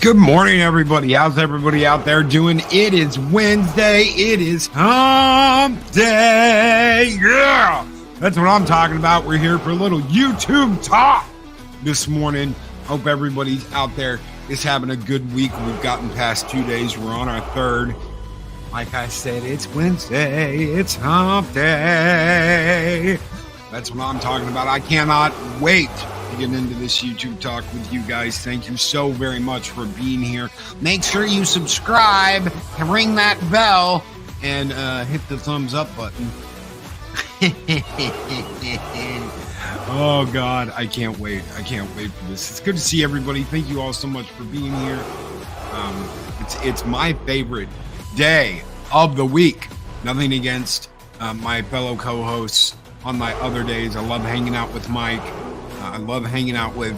Good morning, everybody. How's everybody out there doing? It is Wednesday. It is hump day. Yeah, that's what I'm talking about. We're here for a little YouTube talk this morning. Hope everybody out there is having a good week. We've gotten past 2 days. We're on our third. Like I said, it's Wednesday. It's hump day. That's what I'm talking about. I cannot wait to get into this YouTube talk with you guys. Thank you so very much for being here. Make sure you subscribe and ring that bell and hit the thumbs up button. Oh God, I can't wait. I can't wait for this. It's good to see everybody. Thank you all so much for being here. It's my favorite day of the week. Nothing against my fellow co-hosts on my other days. I love hanging out with Mike. I love hanging out with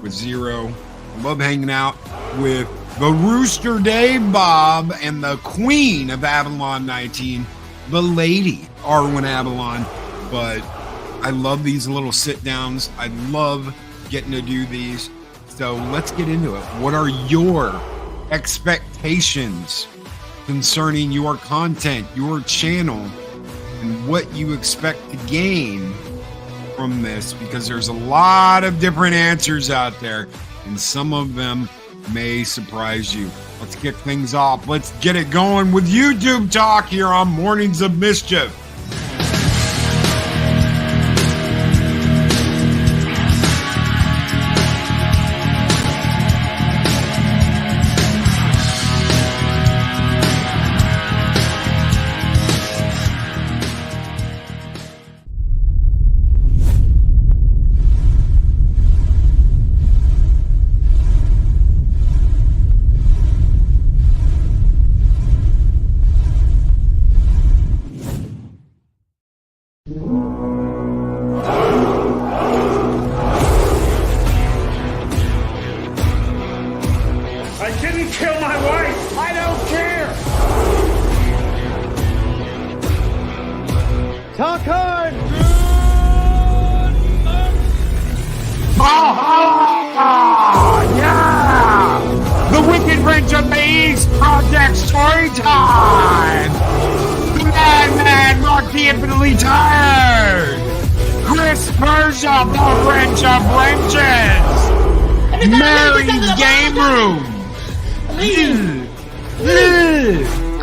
Zero. I love hanging out with the Rooster Dave Bob and the Queen of Avalon 19, the Lady Arwen Avalon. But I love these little sit downs. I love getting to do these. So let's get into it. What are your expectations concerning your content, your channel, and what you expect to gain from this? Because there's a lot of different answers out there, and some of them may surprise you. Let's kick things off. Let's get it going with YouTube talk here on Mornings of Mischief.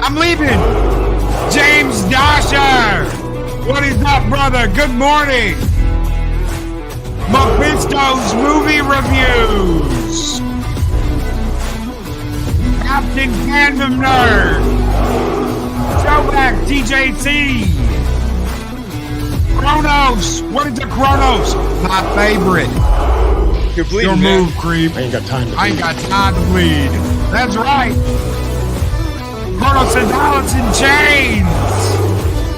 I'm leaving. James Dasher. What is up, brother? Good morning. Mephisto's movie reviews. Captain Fandom Nerd. Showback TJC. Kronos. What is a Kronos? My favorite. You're bleeding, Your move, creep. I ain't got time to bleed. I ain't got time to bleed. That's right. Kronos and Alice in Chains.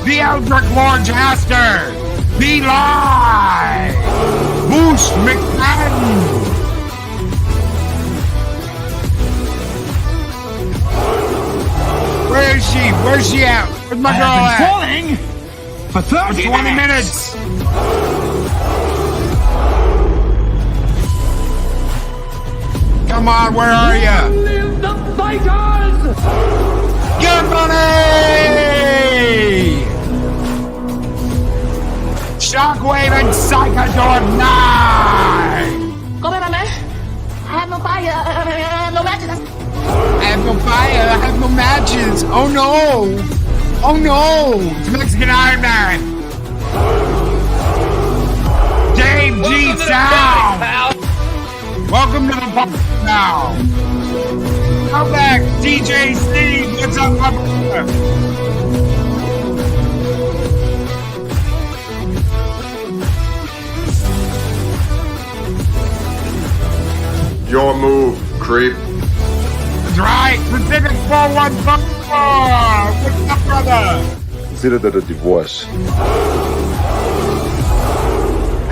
The Eldritch Lord Jaster. The Lie. Boost McFadden. Where is she? Where's she at? Where's my girl at? Falling for 30 20 minutes. Come on, where are you? Live the fighters! Good money! Shockwave and Psychodor 9! Go ahead, man. I have no fire, no matches. I have no fire, I have no matches. Oh no! Oh no! It's Mexican Iron Man! Dave G Sound! Welcome to the podcast now. Come back, DJ Steve. What's up, my brother? Your move, creep. That's right. Pacific 414. What's up, brother? Consider that a divorce.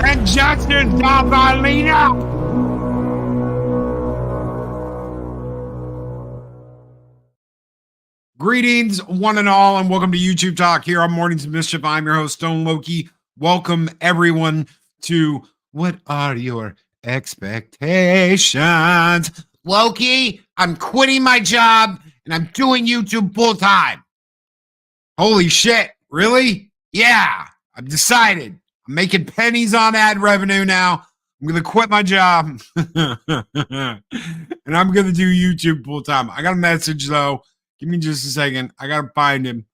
And Justin Davalina. Greetings, one and all, and welcome to YouTube Talk here on Mornings of Mischief. I'm your host, Stone Loki. Welcome, everyone, to What Are Your Expectations? Loki, I'm quitting my job and I'm doing YouTube full time. Holy shit. Really? Yeah. I've decided. I'm making pennies on ad revenue now. I'm going to quit my job and I'm going to do YouTube full time. I got a message though. Give me just a second. I got to find him.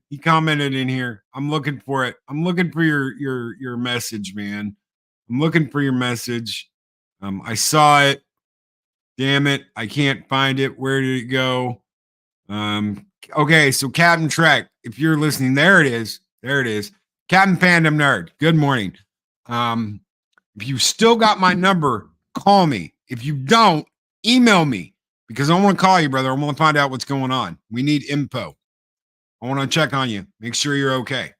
He commented in here. I'm looking for it. I'm looking for your message, man. I'm looking for your message. I saw it. Damn it. I can't find it. Where did it go? Okay, so Captain Trek, if you're listening, there it is. Captain Fandom Nerd. Good morning. If you still got my number, call me. If you don't, email me because I want to call you, brother. I want to find out what's going on. We need info. I want to check on you. Make sure you're okay.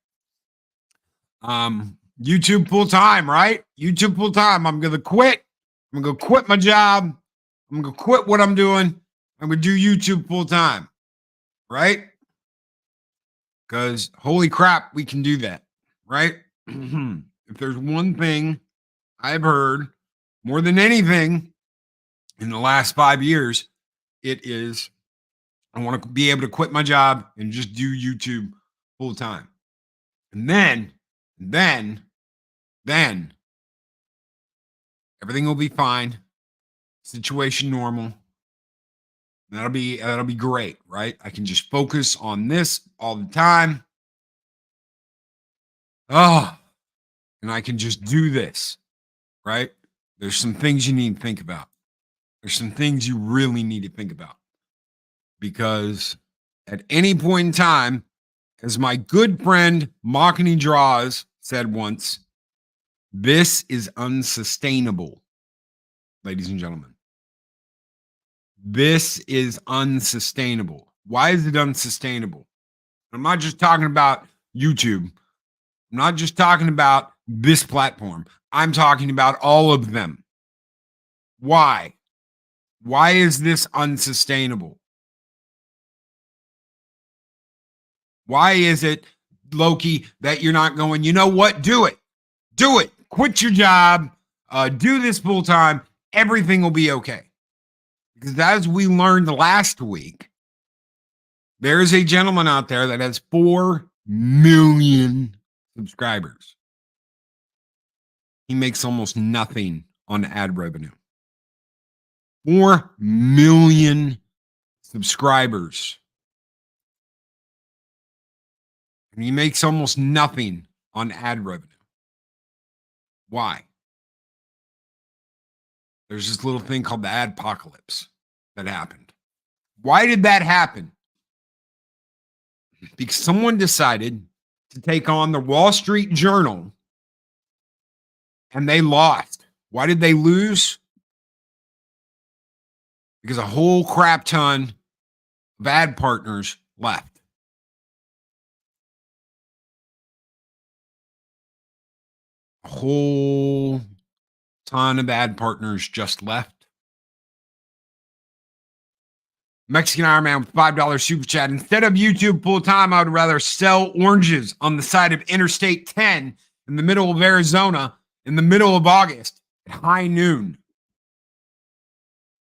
YouTube full time, right? YouTube full time. I'm going to quit. I'm going to quit my job. I'm going to quit what I'm doing. I'm going to do YouTube full time, right? Because holy crap, we can do that, right? If there's one thing I've heard more than anything in the last 5 years, it is I want to be able to quit my job and just do YouTube full time. And then everything will be fine. Situation normal. That'll be great, right? I can just focus on this all the time. Oh, and I can just do this, right? There's some things you need to think about. There's some things you really need to think about. Because at any point in time, as my good friend Mockney Draws said once, this is unsustainable, ladies and gentlemen. This is unsustainable. Why is it unsustainable? I'm not just talking about YouTube. I'm not just talking about this platform. I'm talking about all of them. Why? Why is this unsustainable? Why is it, Loki, that you're not going, you know what? Do it. Do it. Quit your job. Do this full time. Everything will be okay. Because as we learned last week, there is a gentleman out there that has 4 million subscribers. He makes almost nothing on ad revenue. 4 million subscribers. And he makes almost nothing on ad revenue. Why? There's this little thing called the adpocalypse that happened. Why did that happen? Because someone decided to take on the Wall Street Journal and they lost. Why did they lose? Because a whole crap ton of ad partners left. A whole ton of ad partners just left. Mexican Iron Man with $5 super chat. Instead of YouTube full time, I would rather sell oranges on the side of Interstate 10 in the middle of Arizona in the middle of August at high noon.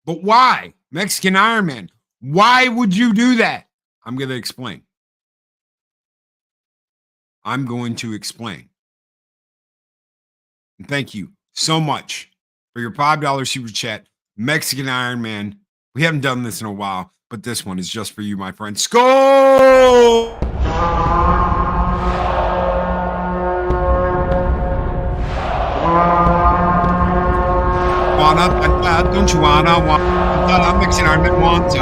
But why? Mexican Iron Man, why would you do that? I'm going to explain. I'm going to explain. And thank you so much for your $5 super chat, Mexican Iron Man. We haven't done this in a while, but this one is just for you, my friend. Skull! Don't you wanna Mexican Iron Man wants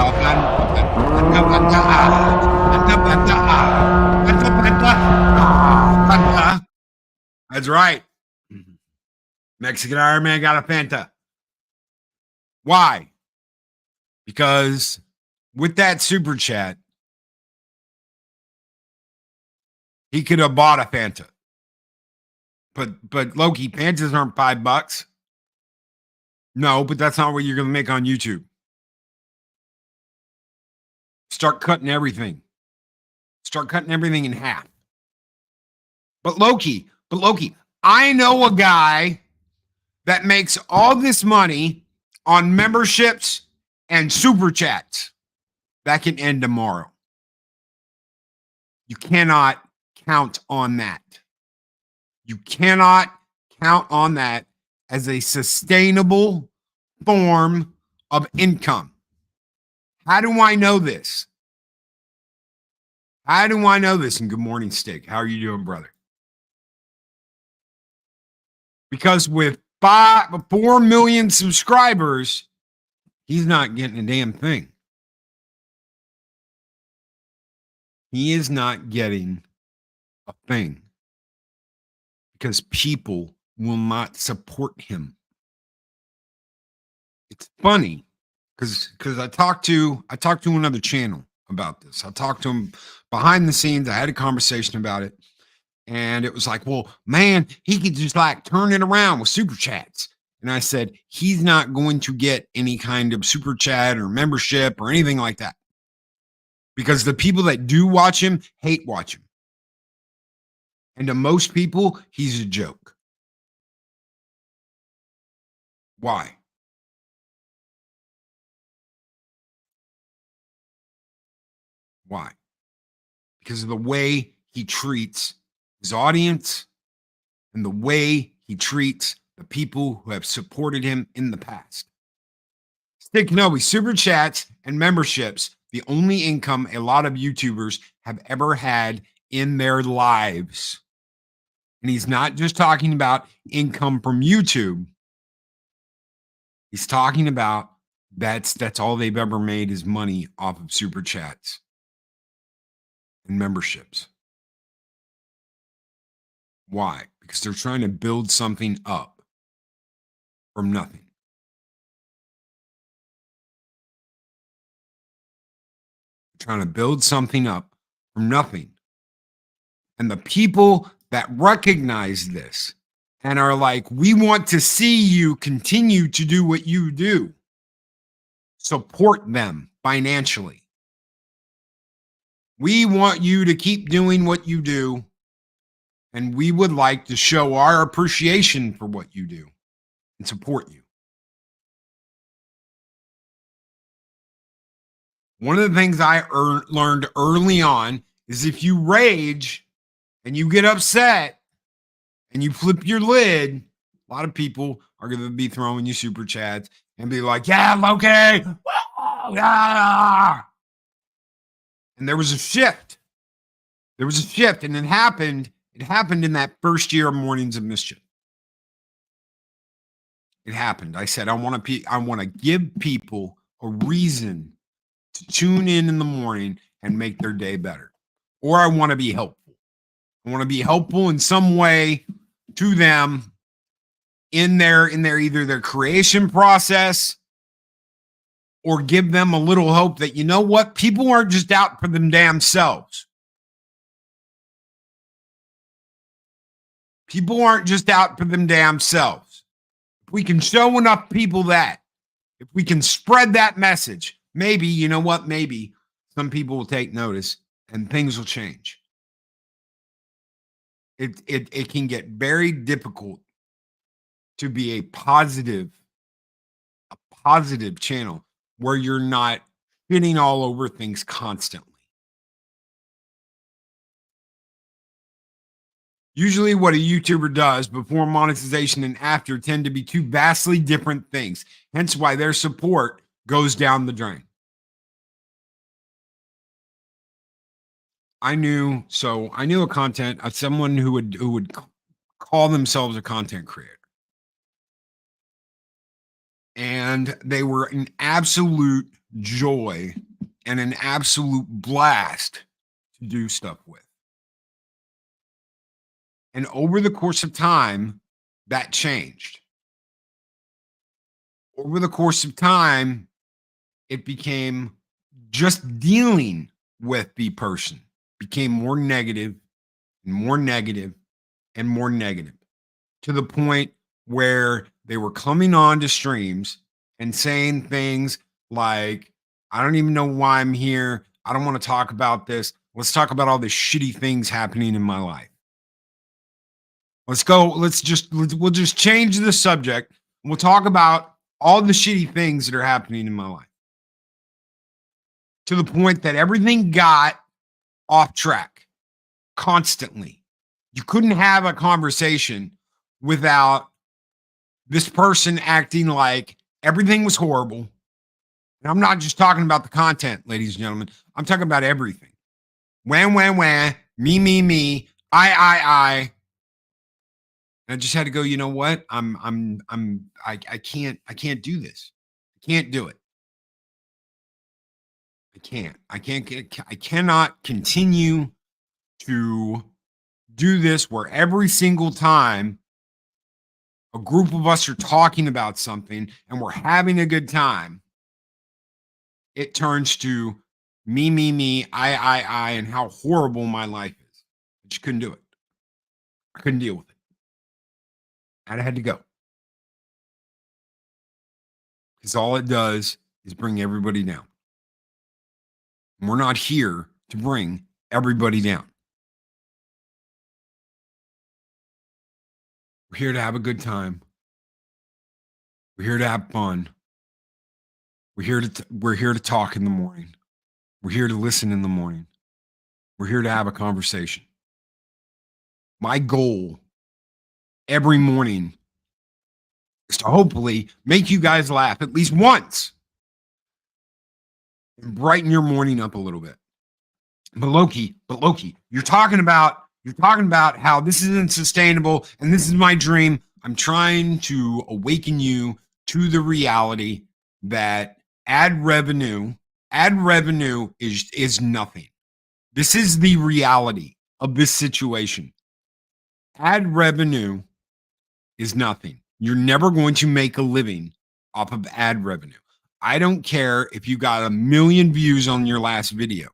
That's right. Mexican Iron Man got a Fanta. Why? Because with that super chat, he could have bought a Fanta. But Loki, Fantas aren't $5. No, but that's not what you're going to make on YouTube. Start cutting everything. Start cutting everything in half. But Loki, I know a guy that makes all this money on memberships and super chats. That can end tomorrow. You cannot count on that. You cannot count on that as a sustainable form of income. How do I know this? How do I know this? And good morning, Stick. How are you doing, brother? Because with 4 million subscribers, he's not getting a damn thing. He is not getting a thing because people will not support him. It's funny because I talked to another channel about this. I talked to him behind the scenes. I had a conversation about it, and it was like, well, man, he could just like turn it around with super chats. And I said, he's not going to get any kind of super chat or membership or anything like that. Because the people that do watch him hate watch him. And to most people, he's a joke. Why? Why? Because of the way he treats his audience and the way he treats the people who have supported him in the past. Stick Kenobi, super chats and memberships, the only income a lot of YouTubers have ever had in their lives. And he's not just talking about income from YouTube. He's talking about that's all they've ever made is money off of super chats and memberships. Why? Because they're trying to build something up from nothing. They're trying to build something up from nothing. And the people that recognize this and are like, we want to see you continue to do what you do, support them financially. We want you to keep doing what you do, and we would like to show our appreciation for what you do and support you. One of the things I learned early on is if you rage and you get upset and you flip your lid, a lot of people are going to be throwing you super chats and be like, yeah, Loki. Yeah. And there was a shift. There was a shift, and it happened in that first year of Mornings of Mischief. It happened. I said, I want to give people a reason to tune in the morning and make their day better. Or I want to be helpful. I want to be helpful in some way to them in their either their creation process or give them a little hope that, you know what, people aren't just out for them damn selves. People aren't just out for them damn selves. If we can show enough people that, if we can spread that message, maybe, you know what, maybe some people will take notice and things will change. It can get very difficult to be a positive channel where you're not shitting all over things constantly. Usually what a YouTuber does before monetization and after tend to be two vastly different things, hence why their support goes down the drain. I knew someone who would call themselves a content creator. And they were an absolute joy and an absolute blast to do stuff with. And over the course of time, that changed. Over the course of time, it became just dealing with the person became more negative and more negative and more negative to the point where they were coming on to streams and saying things like, I don't even know why I'm here. I don't want to talk about this. Let's talk about all the shitty things happening in my life. We'll just change the subject. We'll talk about all the shitty things that are happening in my life, to the point that everything got off track constantly. You couldn't have a conversation without this person acting like everything was horrible. And I'm not just talking about the content, ladies and gentlemen. I'm talking about everything. Wham, wham, wham, me, I. And I just had to go, you know what? I can't do this. I can't do it. I cannot continue to do this where every single time a group of us are talking about something and we're having a good time, it turns to me, I, and how horrible my life is. I just couldn't do it. I couldn't deal with it. And I had to go. Because all it does is bring everybody down. And we're not here to bring everybody down. We're here to have a good time. We're here to have fun. We're here to talk in the morning. We're here to listen in the morning. We're here to have a conversation. My goal every morning is to hopefully make you guys laugh at least once and brighten your morning up a little bit. But Loki, you're talking about how this isn't sustainable and this is my dream. I'm trying to awaken you to the reality that ad revenue is nothing. This is the reality of this situation. Ad revenue is nothing. You're never going to make a living off of ad revenue. I don't care if you got 1 million views on your last video.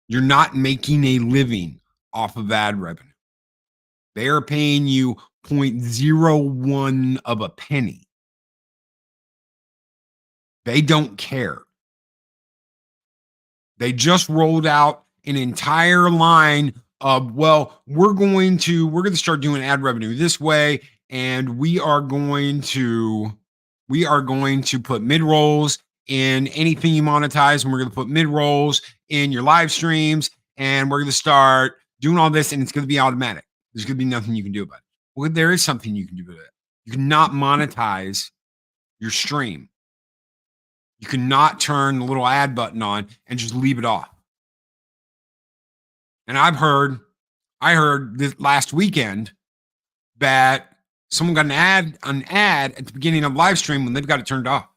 You're not making a living off of ad revenue. They are paying you 0.01 of a penny. They don't care. They just rolled out an entire line of, well, we're going to start doing ad revenue this way, and we are going to put mid-rolls in anything you monetize, and we're going to put mid-rolls in your live streams, and we're going to start doing all this, and it's going to be automatic. There's going to be nothing you can do about it. Well, there is something you can do about it. You cannot monetize your stream. You cannot turn the little ad button on and just leave it off. And I heard this last weekend that someone got an ad at the beginning of live stream when they've got it turned off.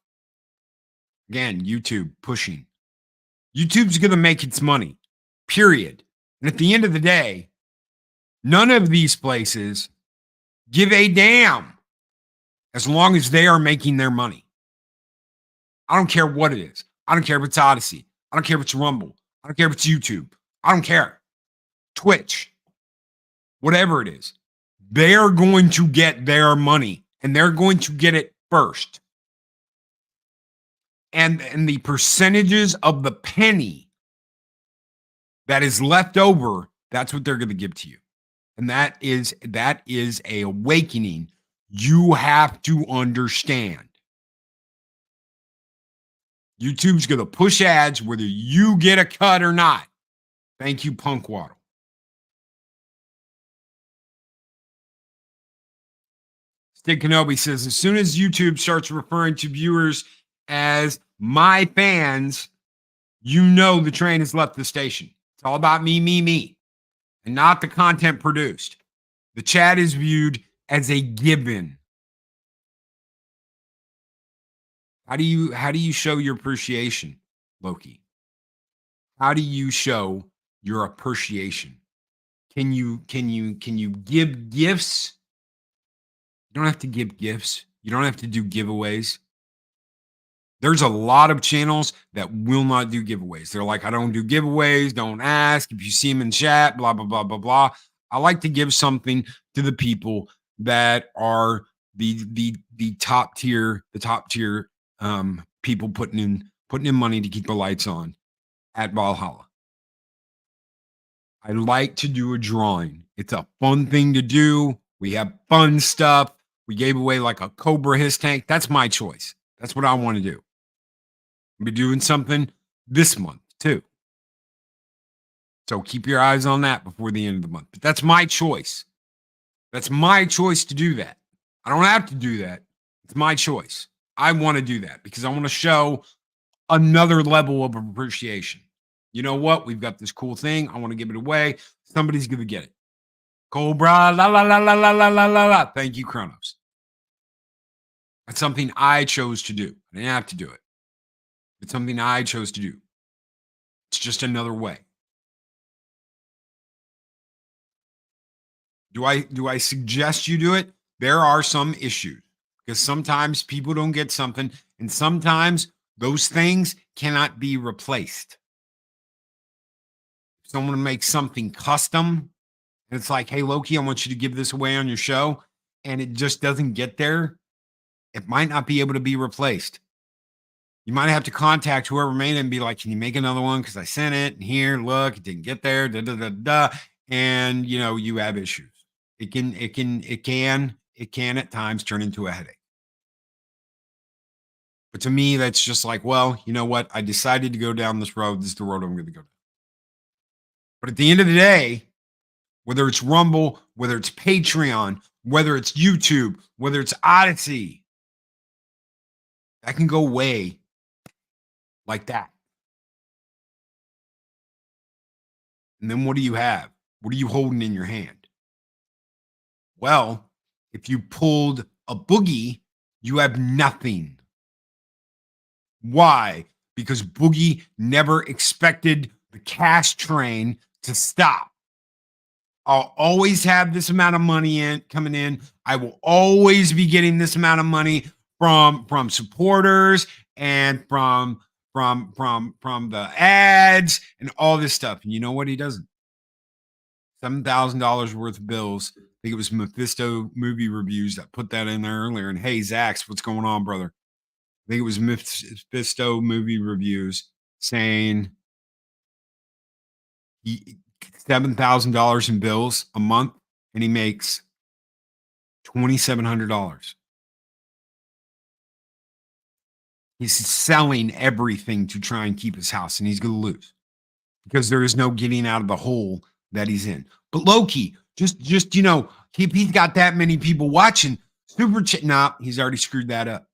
Again, YouTube pushing. YouTube's going to make its money, period. And at the end of the day, none of these places give a damn as long as they are making their money. I don't care what it is. I don't care if it's Odyssey. I don't care if it's Rumble. I don't care if it's YouTube. I don't care. Twitch, whatever it is, they're going to get their money and they're going to get it first. And the percentages of the penny that is left over, that's what they're going to give to you. And that is a awakening you have to understand. YouTube's going to push ads whether you get a cut or not. Thank you, Punk Waddle. Stig Kenobi says, as soon as YouTube starts referring to viewers as my fans, you know the train has left the station. It's all about me, and not the content produced. The chat is viewed as a given. How do you show your appreciation, Loki? How do you show your appreciation? Can you give gifts? You don't have to give gifts. You don't have to do giveaways. There's a lot of channels that will not do giveaways. They're like, I don't do giveaways. Don't ask. If you see them in chat, blah, blah, blah, blah, blah. I like to give something to the people that are the top tier people putting in money to keep the lights on at Valhalla. I like to do a drawing. It's a fun thing to do. We have fun stuff. We gave away like a Cobra His tank. That's my choice. That's what I want to do. I'll be doing something this month too. So keep your eyes on that before the end of the month. But that's my choice. That's my choice to do that. I don't have to do that. It's my choice. I want to do that because I want to show another level of appreciation. You know what? We've got this cool thing. I want to give it away. Somebody's going to get it. Cobra, la, la, la, la, la, la, la, la, la. Thank you, Kronos. That's something I chose to do. I didn't have to do it. It's something I chose to do. It's just another way. Do I suggest you do it? There are some issues because sometimes people don't get something, and sometimes those things cannot be replaced. Someone makes something custom, and it's like, hey, Loki, I want you to give this away on your show, and it just doesn't get there. It might not be able to be replaced. You might have to contact whoever made it and be like, can you make another one? Because I sent it, and here, look, it didn't get there, da, da, da, da. And, you know, you have issues. It can at times turn into a headache. But to me, that's just like, well, you know what? I decided to go down this road. This is the road I'm going to go down. But at the end of the day, whether it's Rumble, whether it's Patreon, whether it's YouTube, whether it's Odyssey, that can go away like that. And then what do you have? What are you holding in your hand? Well, if you pulled a boogie, you have nothing. Why? Because Boogie never expected the cash train to stop. I'll always have this amount of money coming in. I will always be getting this amount of money from supporters and from the ads and all this stuff. And you know what? He doesn't. $7,000 worth of bills. I think it was Mephisto Movie Reviews that put that in there earlier. And hey, Zax, what's going on, brother? I think it was Mephisto Movie Reviews saying $7,000 in bills a month, and he makes $2,700. He's selling everything to try and keep his house, and he's going to lose because there is no getting out of the hole that he's in. But Loki, just you know, if he's got that many people watching, super chat. Nah, he's already screwed that up.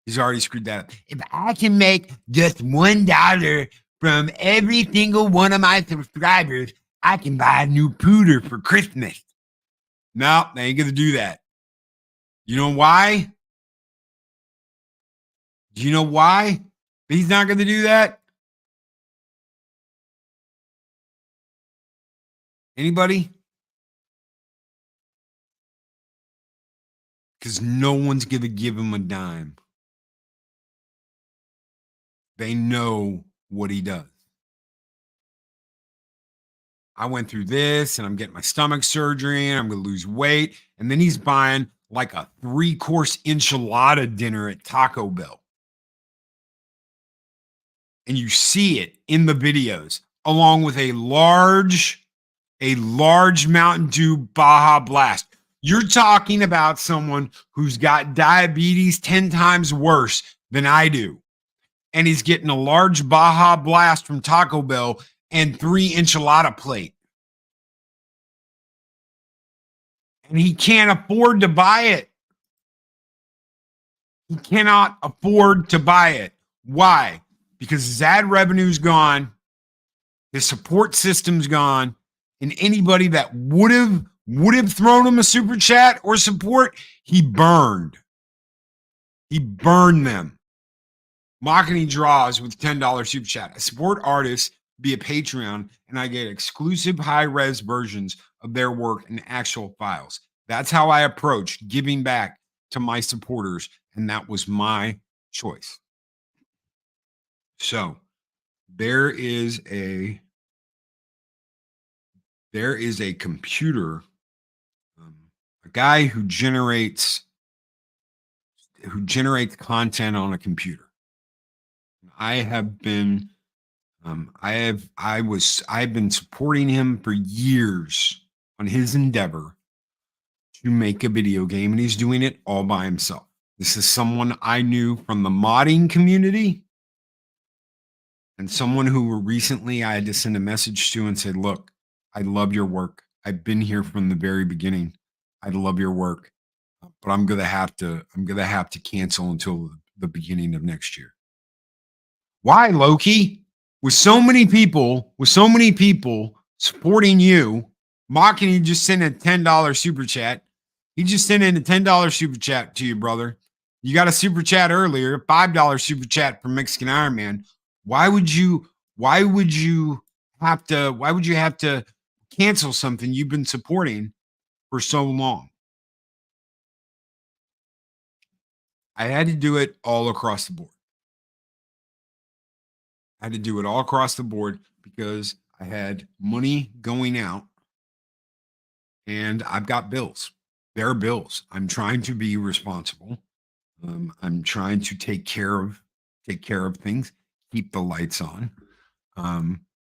He's already screwed that up. If I can make just $1 from every single one of my subscribers, I can buy a new pooter for Christmas. No, they ain't gonna do that. You know why? Do you know why he's not gonna do that? Anybody? Because no one's going to give him a dime. They know what he does. I went through this and I'm getting my stomach surgery and I'm going to lose weight. And then he's buying like a 3-course enchilada dinner at Taco Bell. And you see it in the videos along with a large Mountain Dew Baja Blast. You're talking about someone who's got diabetes 10 times worse than I do. And he's getting a large Baja Blast from Taco Bell and 3 enchilada plate. And he can't afford to buy it. He cannot afford to buy it. Why? Because his ad revenue's gone. His support system's gone. And anybody that would have thrown him a super chat or support, he burned. He burned them. Mocking draws with $10 super chat. I support artists via Patreon, and I get exclusive high-res versions of their work in actual files. That's how I approach giving back to my supporters, and that was my choice. So there is a computer, a guy who generates content on a computer. I've been supporting him for years on his endeavor to make a video game, and he's doing it all by himself. This is someone I knew from the modding community and someone who recently I had to send a message to and said, look, I love your work. I've been here from the very beginning. I love your work, but I'm gonna have to cancel until the beginning of next year. Why, Loki? With so many people supporting you, mocking you, just send a $10 super chat. He just sent in a $10 super chat to you, brother. You got a super chat earlier, $5 super chat from Mexican Iron Man. Why would you have to cancel something you've been supporting for so long? I had to do it all across the board. I had to do it all across the board because I had money going out and I've got bills. There are bills. I'm trying to be responsible. I'm trying to take care of things, keep the lights on.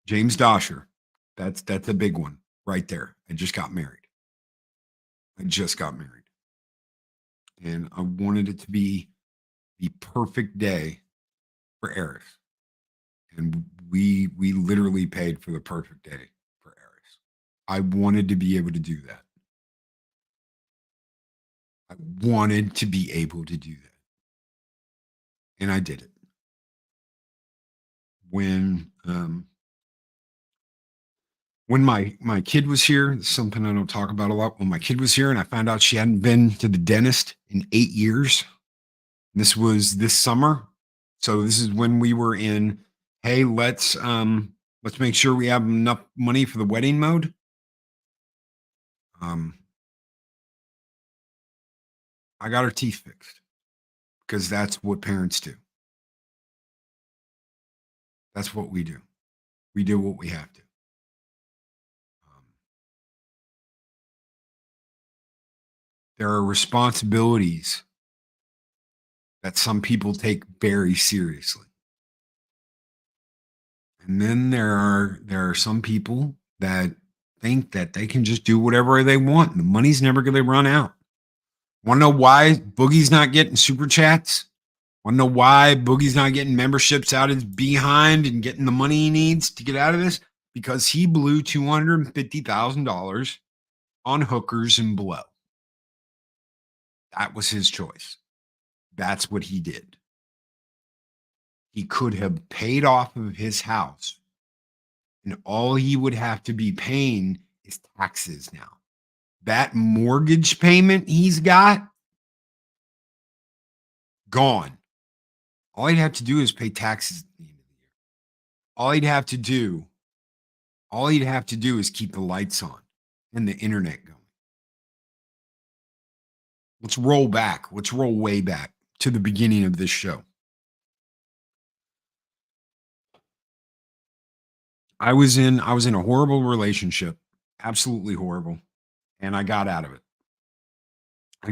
James Dosher, that's a big one right there. I just got married. And I wanted it to be the perfect day for Eris. And we literally paid for the perfect day for Eris. I wanted to be able to do that. I wanted to be able to do that. And I did it. When my kid was here, something I don't talk about a lot. When my kid was here and I found out she hadn't been to the dentist in 8 years, this was this summer. So this is when we were in, hey, let's make sure we have enough money for the wedding mode. I got her teeth fixed because that's what parents do. That's what we do. We do what we have to. There are responsibilities that some people take very seriously. And then there are some people that think that they can just do whatever they want and the money's never going to run out. Want to know why Boogie's not getting super chats? Want to know why Boogie's not getting memberships out his behind and getting the money he needs to get out of this? Because he blew $250,000 on hookers and blow. That was his choice. That's what he did. He could have paid off of his house, and all he would have to be paying is taxes now. That mortgage payment he's got, gone. All he'd have to do is pay taxes at the end of the year. All he'd have to do is keep the lights on and the internet going. Let's roll back. Let's roll way back to the beginning of this show. I was in a horrible relationship, absolutely horrible, and I got out of it. I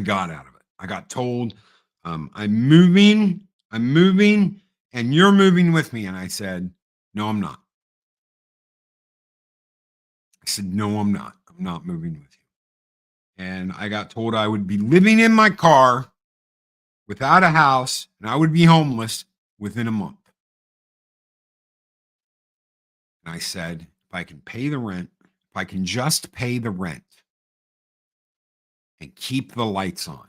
got told, I'm moving, and you're moving with me. And I said, no, I'm not. I said, no, I'm not. I'm not moving with you. And I got told I would be living in my car without a house, and I would be homeless within a month. And I said, if I can pay the rent, if I can just pay the rent and keep the lights on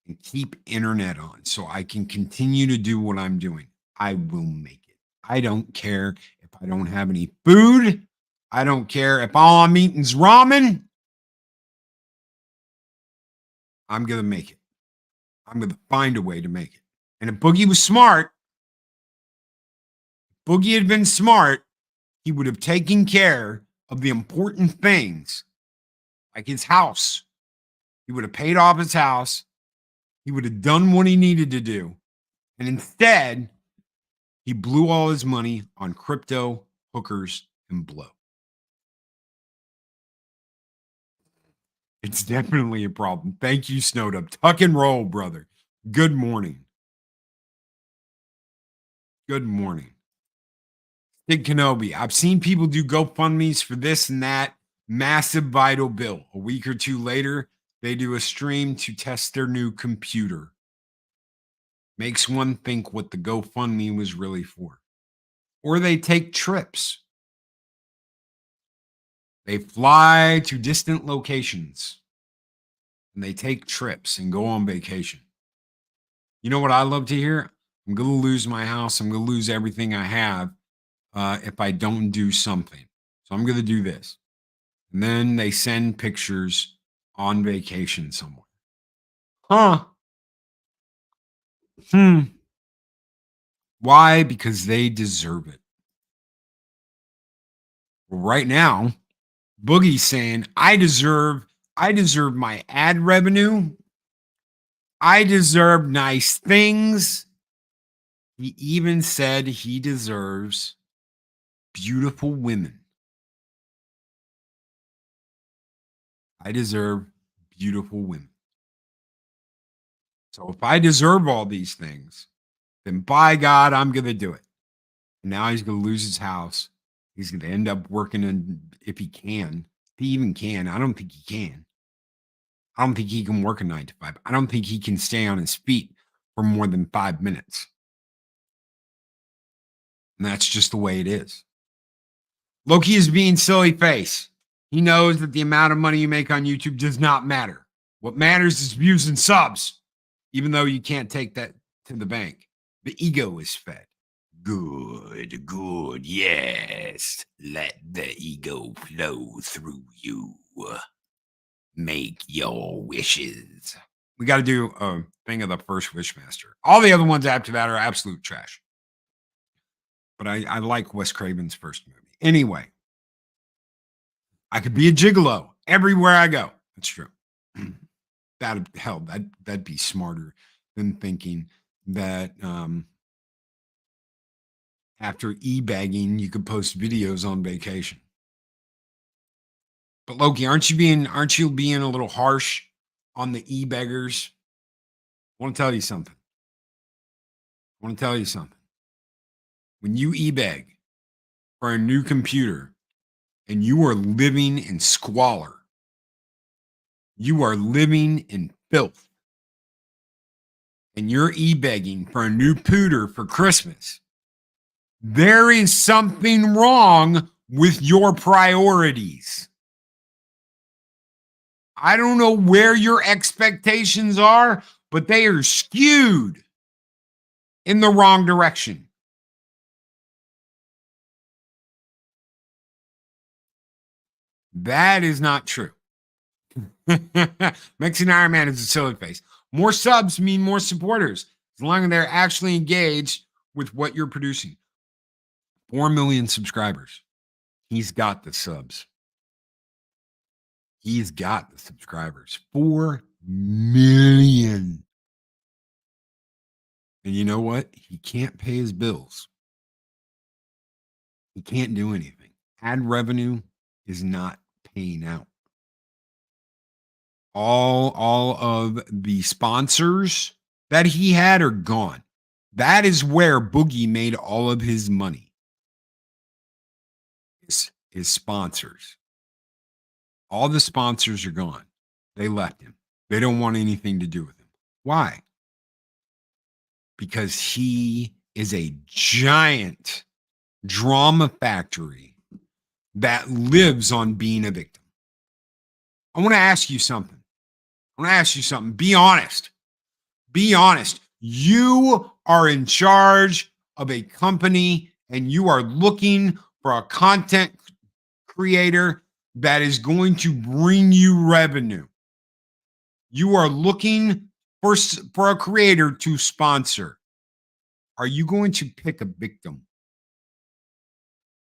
and keep internet on so I can continue to do what I'm doing, I will make it. I don't care if I don't have any food. I don't care if all I'm eating is ramen. I'm going to make it. I'm going to find a way to make it. And if Boogie was smart, Boogie had been smart, he would have taken care of the important things like his house. He would have paid off his house. He would have done what he needed to do. And instead, he blew all his money on crypto, hookers, and blow. It's definitely a problem. Thank you, Snowed Up. Tuck and roll, brother. Good morning. Good morning. Big Kenobi. I've seen people do GoFundMe's for this and that. Massive vital bill. A week or two later, They do a stream to test their new computer. Makes one think what the GoFundMe was really for. Or they take trips. They fly to distant locations and they take trips and go on vacation. You know what I love to hear? I'm going to lose my house. I'm going to lose everything I have if I don't do something. So I'm going to do this. And then they send pictures on vacation somewhere. Huh. Why? Because they deserve it. Well, right now, Boogie's saying, I deserve my ad revenue. I deserve nice things. He even said he deserves beautiful women. I deserve beautiful women. So if I deserve all these things, then by God, I'm going to do it. And now he's going to lose his house. He's going to end up working in, if he can, if he even can. I don't think he can. I don't think he can work a 9 to 5. I don't think he can stay on his feet for more than 5 minutes. And that's just the way it is. Loki is being silly face. He knows that the amount of money you make on YouTube does not matter. What matters is views and subs, even though you can't take that to the bank. The ego is fed. Good, good, yes. Let the ego flow through you. Make your wishes. We got to do a thing of the first Wishmaster. All the other ones after that are absolute trash. But I like Wes Craven's first movie. Anyway, I could be a gigolo everywhere I go. That's true. That'd be smarter than thinking that after e-bagging, you could post videos on vacation. But Loki, aren't you being a little harsh on the e-beggars? I want to tell you something. When you e-beg for a new computer and you are living in squalor, you are living in filth, and you're e-begging for a new pooter for Christmas, there is something wrong with your priorities. I don't know where your expectations are, but they are skewed in the wrong direction. That is not true. Mexican Iron Man is a silly face. More subs mean more supporters, as long as they're actually engaged with what you're producing. 4 million subscribers. He's got the subs. He's got the subscribers. 4 million. And you know what? He can't pay his bills. He can't do anything. Ad revenue is not paying out. All of the sponsors that he had are gone. That is where Boogie made all of his money. His sponsors. All the sponsors are gone. They left him. They don't want anything to do with him. Why? Because he is a giant drama factory that lives on being a victim. I want to ask you something. Be honest. Be honest. You are in charge of a company and you are looking for a content creator that is going to bring you revenue. You are looking for a creator to sponsor. Are you going to pick a victim?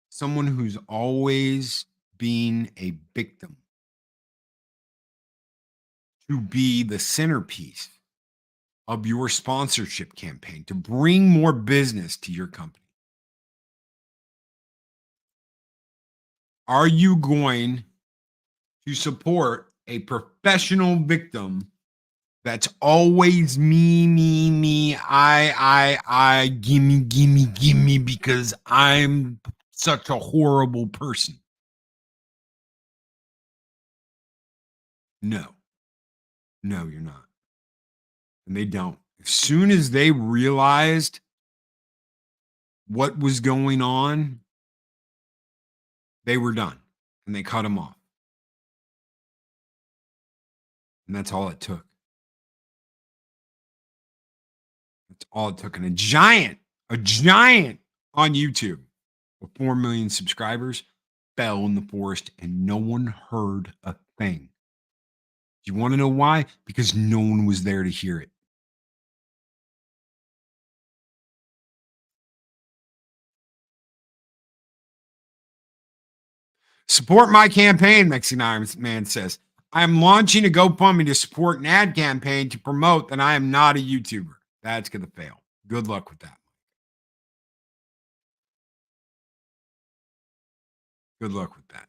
Someone who's always been a victim to be the centerpiece of your sponsorship campaign, to bring more business to your company? Are you going to support a professional victim that's always me, I, gimme, because I'm such a horrible person? No. No, you're not. And they don't. As soon as they realized what was going on, they were done and they cut him off. And that's all it took. That's all it took. And a giant on YouTube with 4 million subscribers fell in the forest and no one heard a thing. Do you want to know why? Because no one was there to hear it. Support my campaign, Mexican Iron Man says. I am launching a GoFundMe to support an ad campaign to promote that I am not a YouTuber. That's going to fail. Good luck with that. Good luck with that.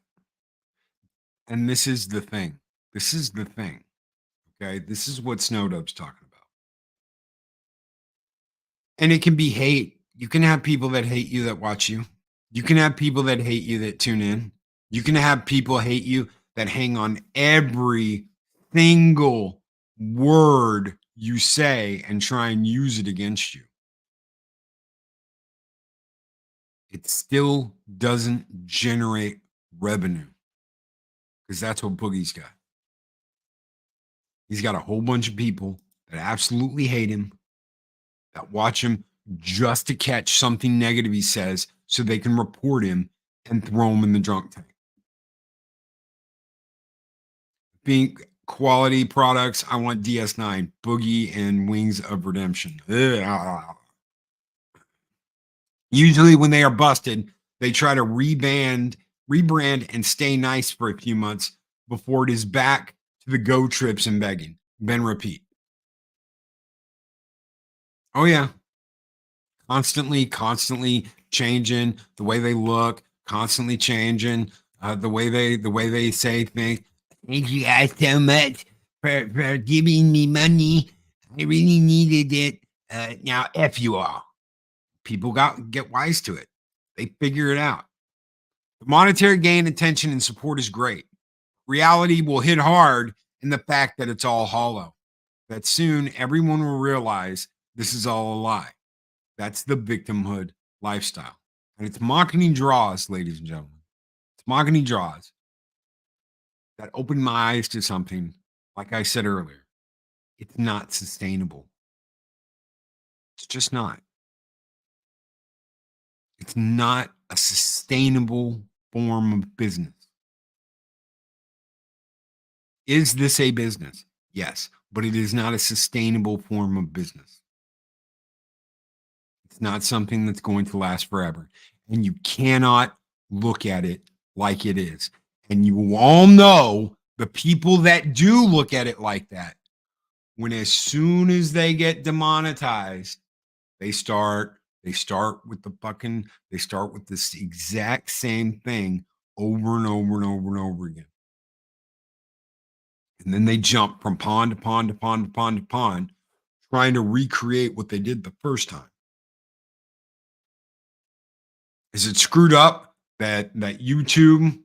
And this is the thing. This is the thing. Okay. This is what Snowdub's talking about. And it can be hate. You can have people that hate you that watch you. You can have people that hate you that tune in. You can have people hate you that hang on every single word you say and try and use it against you. It still doesn't generate revenue because that's what Boogie's got. He's got a whole bunch of people that absolutely hate him, that watch him just to catch something negative he says so they can report him and throw him in the drunk tank. Being quality products, I want DS9, Boogie, and Wings of Redemption. Ugh. Usually when they are busted, they try to rebrand and stay nice for a few months before it is back to the go trips and begging. Ben repeat. Oh yeah. Constantly changing the way they look, constantly changing the way they say things. Thank you guys so much for giving me money. I really needed it. Now F you all. People get wise to it. They figure it out. The monetary gain, attention, and support is great. Reality will hit hard in the fact that it's all hollow. That soon everyone will realize this is all a lie. That's the victimhood lifestyle. And it's marketing draws, ladies and gentlemen. It's marketing draws that open my eyes to something, like I said earlier. It's not sustainable. It's just not. It's not a sustainable form of business. Is this a business? Yes, but it is not a sustainable form of business. It's not something that's going to last forever. And you cannot look at it like it is. And you all know the people that do look at it like that, when as soon as they get demonetized, they start with this exact same thing over and over and over and over again. And then they jump from pond to pond to pond to pond to pond, trying to recreate what they did the first time. Is it screwed up that YouTube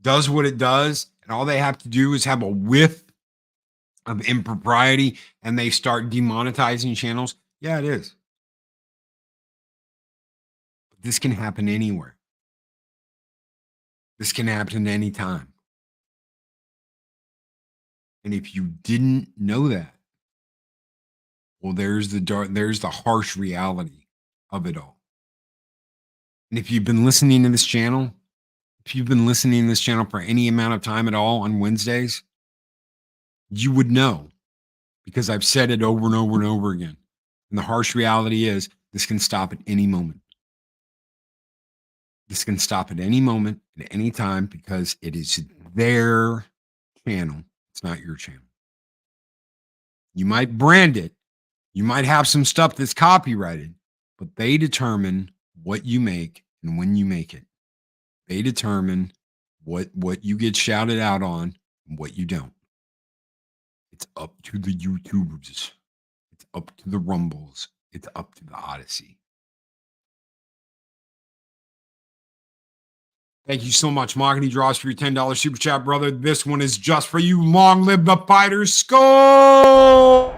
does what it does and all they have to do is have a whiff of impropriety and they start demonetizing channels? Yeah, it is. But this can happen anywhere. This can happen at any time. And if you didn't know that, well, there's the harsh reality of it all. And if you've been listening to this channel, for any amount of time at all on Wednesdays, you would know, because I've said it over and over and over again. And the harsh reality is this can stop at any moment. This can stop at any moment, at any time, because it is their channel. It's not your channel. You might brand it. You might have some stuff that's copyrighted, but they determine what you make and when you make it. They determine what you get shouted out on and what you don't. It's up to the YouTubers. It's up to the Rumbles. It's up to the Odyssey. Thank you so much, Mahogany Draws, for your $10 super chat, brother. This one is just for you. Long live the fighters. Skull!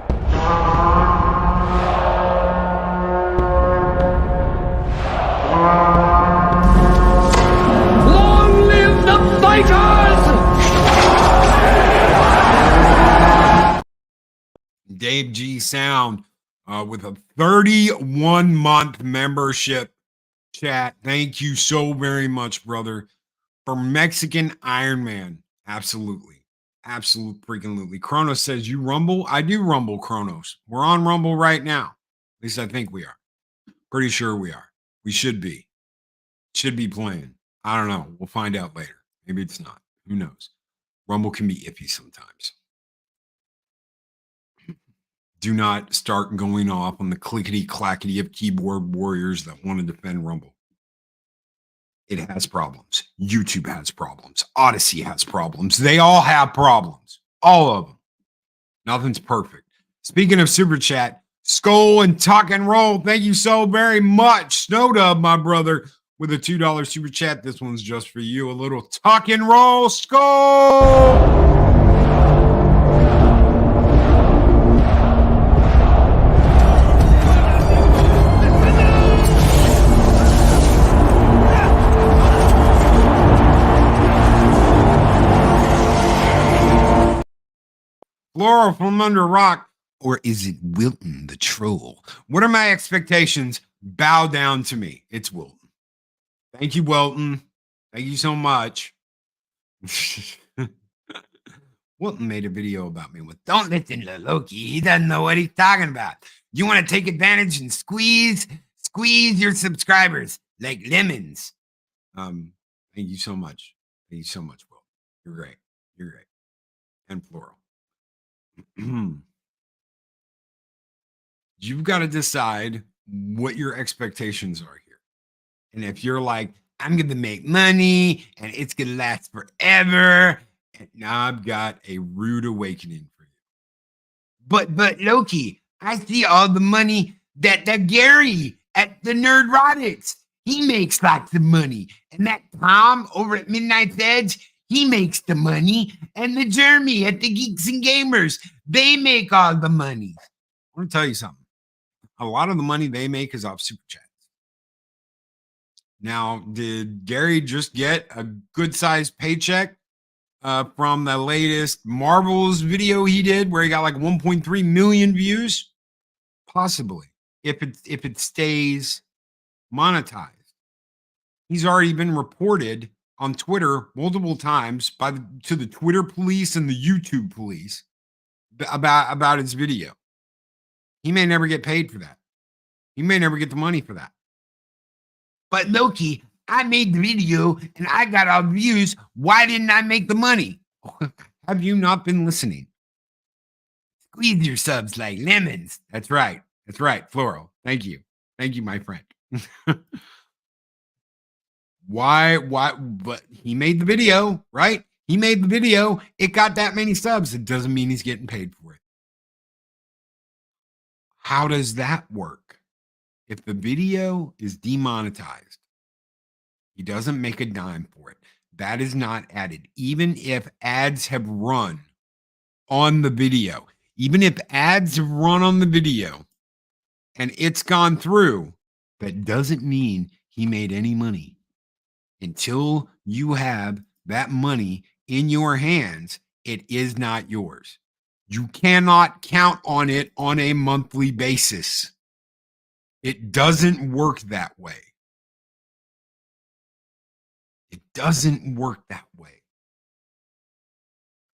Long live the fighters! Dave G Sound with a 31-month membership. Chat, thank you so very much, brother. For Mexican Iron Man, absolutely. Absolute freaking lutely. Kronos says, you rumble? I do rumble, Kronos. We're on Rumble right now. At least I think we are. Pretty sure we are. We should be. Should be playing. I don't know. We'll find out later. Maybe it's not. Who knows? Rumble can be iffy sometimes. Do not start going off on the clickety-clackety of keyboard warriors that want to defend Rumble. It has problems. YouTube has problems. Odyssey has problems. They all have problems. All of them. Nothing's perfect. Speaking of super chat, Skull and Tuck and Roll, thank you so very much. Snowdub, my brother, with a $2 super chat. This one's just for you. A little Tuck and Roll, Skull! Laurel from under rock, or is it Wilton the troll? What are my expectations? Bow down to me. It's Wilton. Thank you, Wilton. Thank you so much. Wilton made a video about me with, don't listen to Loki. He doesn't know what he's talking about. You want to take advantage and squeeze your subscribers like lemons. Thank you so much. Thank you so much, Will. You're great. You're great. And Floral. You've got to decide what your expectations are here. And if you're like, I'm going to make money and it's going to last forever, and now I've got a rude awakening for you. But Loki, I see all the money that Gary at the Nerdrotics, he makes lots of money. And that Tom over at Midnight's Edge, he makes the money. And the Jeremy at the Geeks and Gamers, they make all the money. I want to tell you something. A lot of the money they make is off super chats. Now, did Gary just get a good-sized paycheck from the latest Marvels video he did where he got like 1.3 million views? Possibly, if it stays monetized. He's already been reported on Twitter multiple times to the Twitter police and the YouTube police about his video. He may never get paid for that. He may never get the money for that. But Loki, I made the video and I got all the views. Why didn't I make the money? Have you not been listening? Squeeze your subs like lemons. That's right. That's right. Floral. Thank you. Thank you, my friend. Why? But he made the video, right? He made the video. It got that many subs. It doesn't mean he's getting paid for it. How does that work? If the video is demonetized, he doesn't make a dime for it. That is not added. Even if ads have run on the video, even if ads have run on the video and it's gone through, that doesn't mean he made any money. Until you have that money in your hands, it is not yours. You cannot count on it on a monthly basis. It doesn't work that way. It doesn't work that way.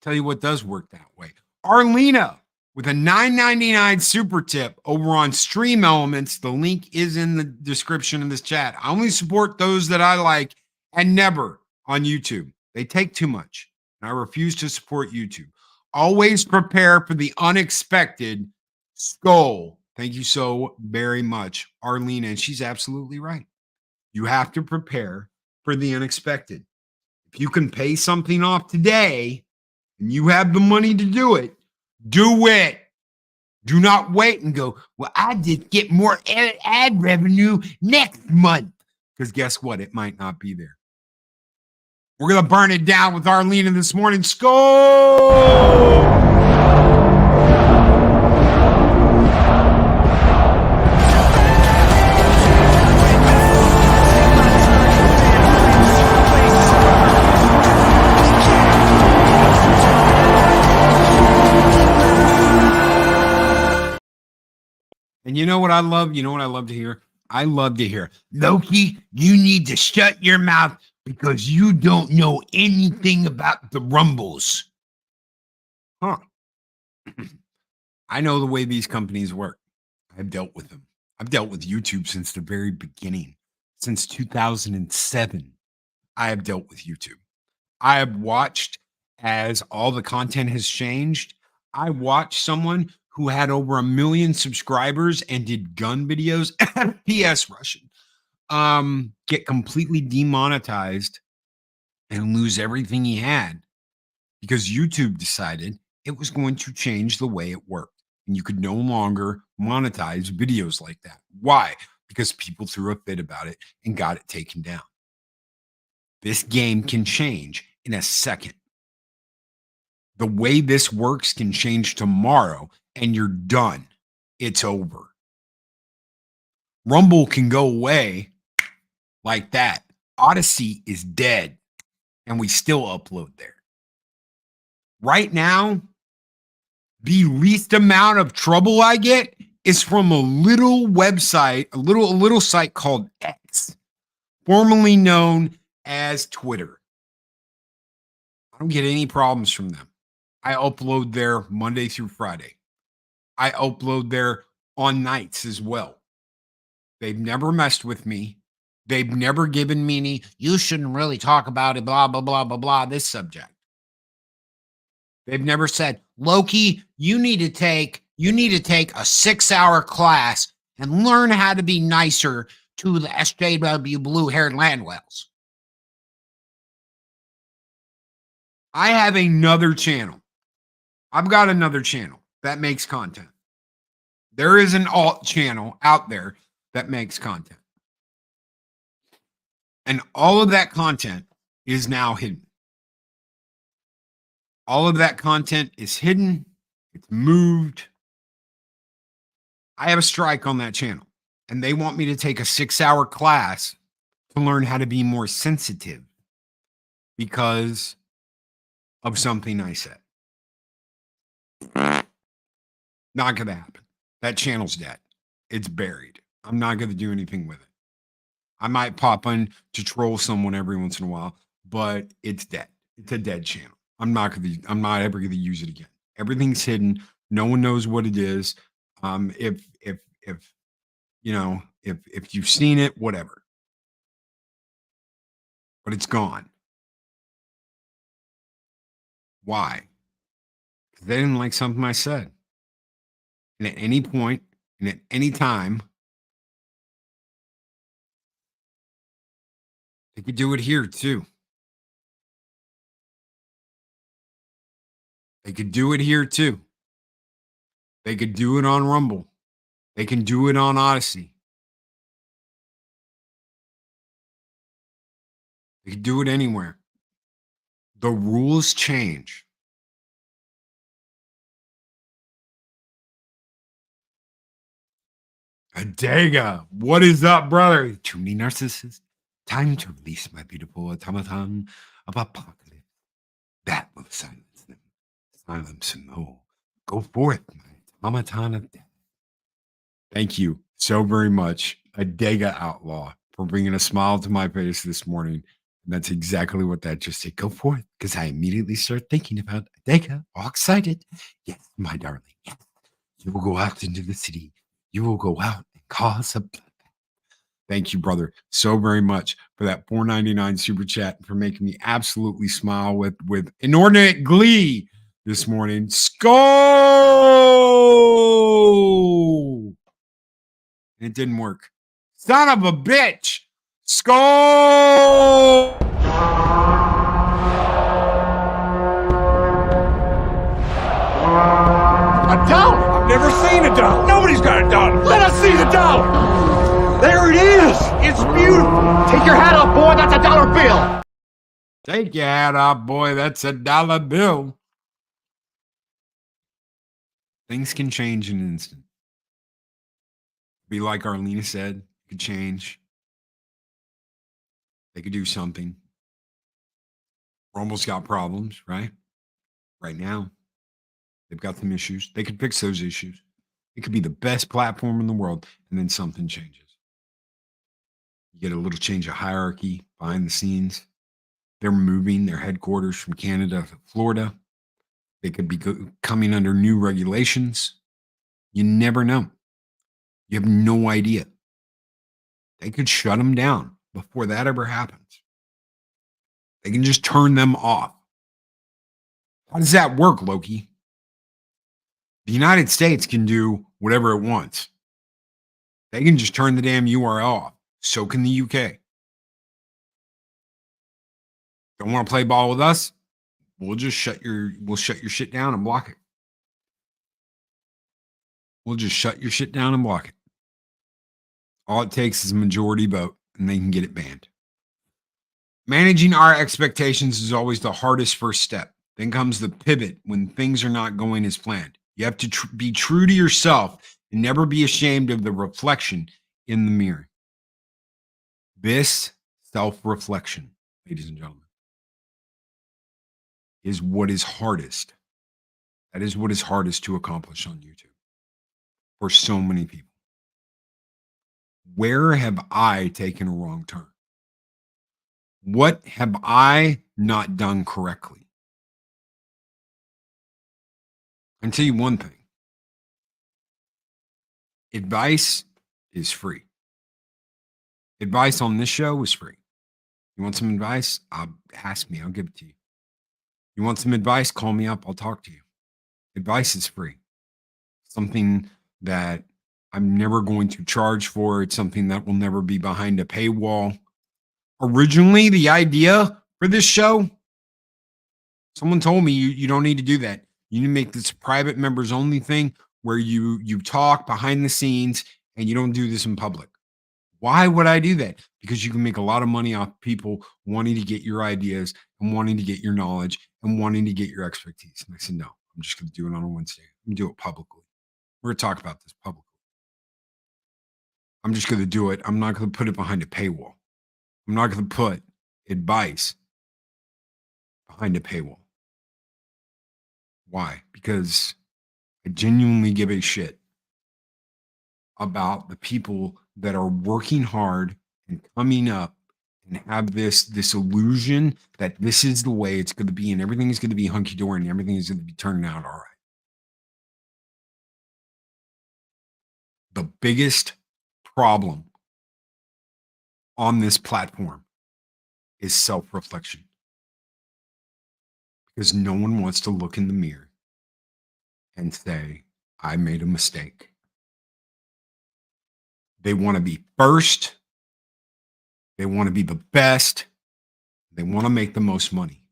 Tell you what does work that way. Arlena with a $9.99 super tip over on Stream Elements. The link is in the description of this chat. I only support those that I like and never on YouTube. They take too much. And I refuse to support YouTube. Always prepare for the unexpected. Skull. Thank you so very much, Arlena. And she's absolutely right. You have to prepare for the unexpected. If you can pay something off today and you have the money to do it, do it. Do not wait and go, well, I just get more ad revenue next month. Because guess what? It might not be there. We're going to burn it down with Arlena this morning. Skull! And you know what I love? You know what I love to hear? I love to hear, Loki, you need to shut your mouth because you don't know anything about the Rumbles. Huh. I know the way these companies work. I've dealt with them. I've dealt with YouTube since the very beginning. Since 2007, I have dealt with YouTube. I have watched as all the content has changed. I watched someone who had over 1 million subscribers and did gun videos, PS Russian, get completely demonetized and lose everything he had because YouTube decided it was going to change the way it worked. And you could no longer monetize videos like that. Why? Because people threw a fit about it and got it taken down. This game can change in a second. The way this works can change tomorrow and you're done. It's over. Rumble can go away like that. Odyssey is dead and we still upload there. Right now, the least amount of trouble I get is from a little website, a little site called X, formerly known as Twitter. I don't get any problems from them. I upload there Monday through Friday. I upload there on nights as well. They've never messed with me. They've never given me any, you shouldn't really talk about it, blah, blah, blah, blah, blah, this subject. They've never said, Loki, you need to take a 6-hour class and learn how to be nicer to the SJW blue-haired landwells. I have another channel. I've got another channel that makes content. There is an alt channel out there that makes content. And all of that content is now hidden. All of that content is hidden. It's moved. I have a strike on that channel. And they want me to take a 6-hour class to learn how to be more sensitive because of something I said. Not going to happen. That channel's dead. It's buried. I'm not going to do anything with it. I might pop on to troll someone every once in a while, but it's dead. It's a dead channel. I'm not ever going to use it again. Everything's hidden. No one knows what it is. If you've seen it, whatever. But it's gone. Why? Because they didn't like something I said. And at any point and at any time, they could do it here too. They could do it here too. They could do it on Rumble. They can do it on Odyssey. They could do it anywhere. The rules change. Adega, what is up, brother? Too many narcissists. Time to release my beautiful automaton of apocalypse. That will silence them. Silence them all. Go forth, my automaton of death. Thank you so very much, Adega Outlaw, for bringing a smile to my face this morning. And that's exactly what that just said. Go forth, because I immediately start thinking about Adega, all excited. Yes, my darling. Yes, you will go out into the city. You will go out and cause a bloodbath. Thank you, brother, so very much for that $4.99 super chat and for making me absolutely smile with inordinate glee this morning. Skull! And it didn't work. Son of a bitch! Skull! A dollar? I've never seen a dollar. Nobody's got a dollar. Let us see the dollar. There it is. It's beautiful. Take your hat off, boy. That's a dollar bill. Take your hat off, boy. That's a dollar bill. Things can change in an instant. Be like Arlena said, it could change. They could do something. We're almost got problems, right? Right now, they've got some issues. They could fix those issues. It could be the best platform in the world, and then something changes. You get a little change of hierarchy behind the scenes. They're moving their headquarters from Canada to Florida. They could be coming under new regulations. You never know. You have no idea. They could shut them down before that ever happens. They can just turn them off. How does that work, Loki? The United States can do whatever it wants. They can just turn the damn URL off. So can the UK. Don't want to play ball with us? We'll shut your shit down and block it. We'll just shut your shit down and block it. All it takes is a majority vote and they can get it banned. Managing our expectations is always the hardest first step. Then comes the pivot when things are not going as planned. You have to be true to yourself and never be ashamed of the reflection in the mirror. This self-reflection, ladies and gentlemen, is what is hardest. That is what is hardest to accomplish on YouTube for so many people. Where have I taken a wrong turn? What have I not done correctly? I can tell you one thing. Advice is free. Advice on this show is free. You want some advice? Ask me. I'll give it to you. You want some advice? Call me up. I'll talk to you. Advice is free. Something that I'm never going to charge for. It's something that will never be behind a paywall. Originally, the idea for this show, someone told me you don't need to do that. You need to make this private members only thing where you talk behind the scenes and you don't do this in public. Why would I do that? Because you can make a lot of money off people wanting to get your ideas and wanting to get your knowledge and wanting to get your expertise. And I said, no, I'm just going to do it on a Wednesday. I'm going to do it publicly. We're going to talk about this publicly. I'm just going to do it. I'm not going to put it behind a paywall. I'm not going to put advice behind a paywall. Why? Because I genuinely give a shit about the people that are working hard and coming up and have this illusion that this is the way it's going to be and everything is going to be hunky-dory and everything is going to be turning out all right. The biggest problem on this platform is self-reflection. Because no one wants to look in the mirror and say, I made a mistake. They want to be first. They want to be the best. They want to make the most money.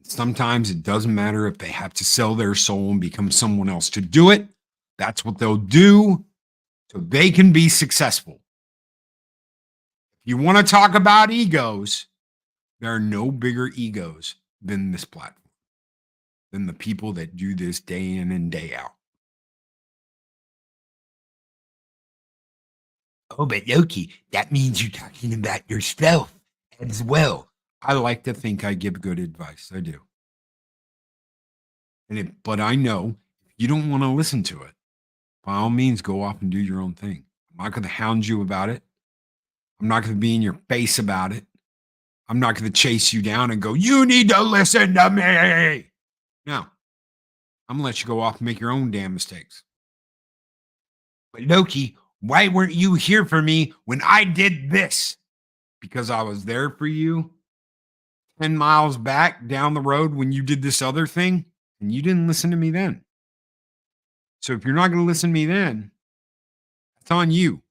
Sometimes it doesn't matter if they have to sell their soul and become someone else to do it. That's what they'll do so they can be successful. If you want to talk about egos, there are no bigger egos than this platform, than the people that do this day in and day out. Oh, but Loki, that means you're talking about yourself as well. I like to think I give good advice. I do. But I know if you don't want to listen to it, by all means, go off and do your own thing. I'm not going to hound you about it. I'm not going to be in your face about it. I'm not going to chase you down and go, you need to listen to me. No, I'm going to let you go off and make your own damn mistakes. But Loki, why weren't you here for me when I did this? Because I was there for you 10 miles back down the road when you did this other thing, and you didn't listen to me then. So if you're not going to listen to me then, that's on you.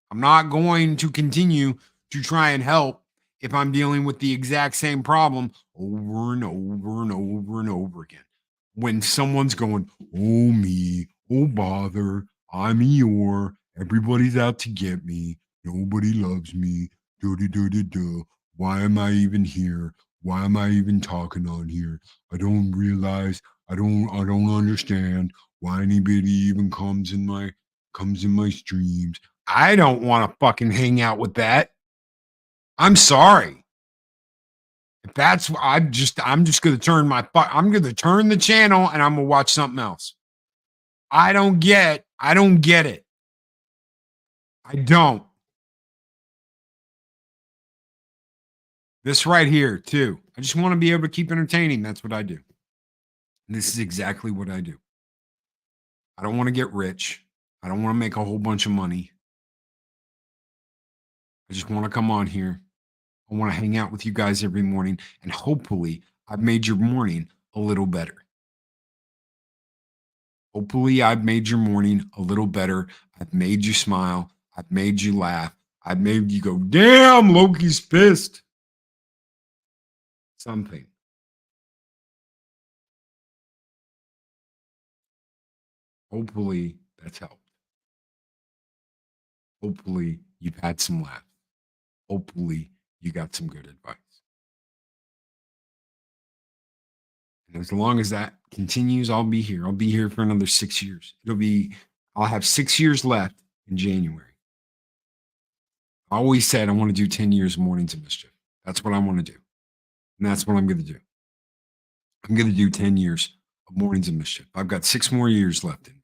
I'm not going to continue to try and help if I'm dealing with the exact same problem over and over and over and over again. When someone's going, oh me, oh bother, I'm Eeyore, everybody's out to get me, nobody loves me, Why am I even here? Why am I even talking on here? I don't realize. I don't understand why anybody even comes in my streams. I don't want to fucking hang out with that. I'm sorry. If that's I'm just gonna I'm gonna turn the channel and I'm gonna watch something else. I don't get it. I don't. This right here, too. I just want to be able to keep entertaining. That's what I do. And this is exactly what I do. I don't want to get rich. I don't want to make a whole bunch of money. I just want to come on here. I want to hang out with you guys every morning. And hopefully, I've made your morning a little better. Hopefully, I've made your morning a little better. I've made you smile. I've made you laugh. I've made you go, damn, Loki's pissed. Something. Hopefully, that's helped. Hopefully, you've had some laughs. Hopefully, you got some good advice. And as long as that continues, I'll be here. I'll be here for another 6 years. I'll have 6 years left in January. I always said I want to do 10 years of Mornings of Mischief. That's what I want to do. And that's what I'm going to do. I'm going to do 10 years of Mornings of Mischief. I've got 6 more years left in me.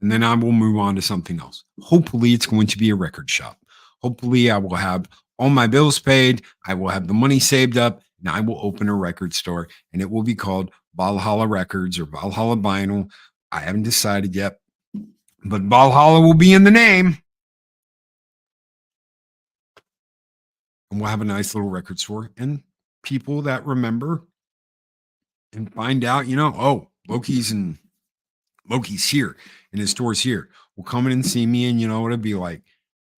And then I will move on to something else. Hopefully, it's going to be a record shop. Hopefully, I will have all my bills paid. I will have the money saved up, and I will open a record store, and it will be called Valhalla Records or Valhalla Vinyl. I haven't decided yet, but Valhalla will be in the name. And we'll have a nice little record store, and people that remember and find out, oh, Loki's here, and his store's here, will come in and see me, and it'll be like,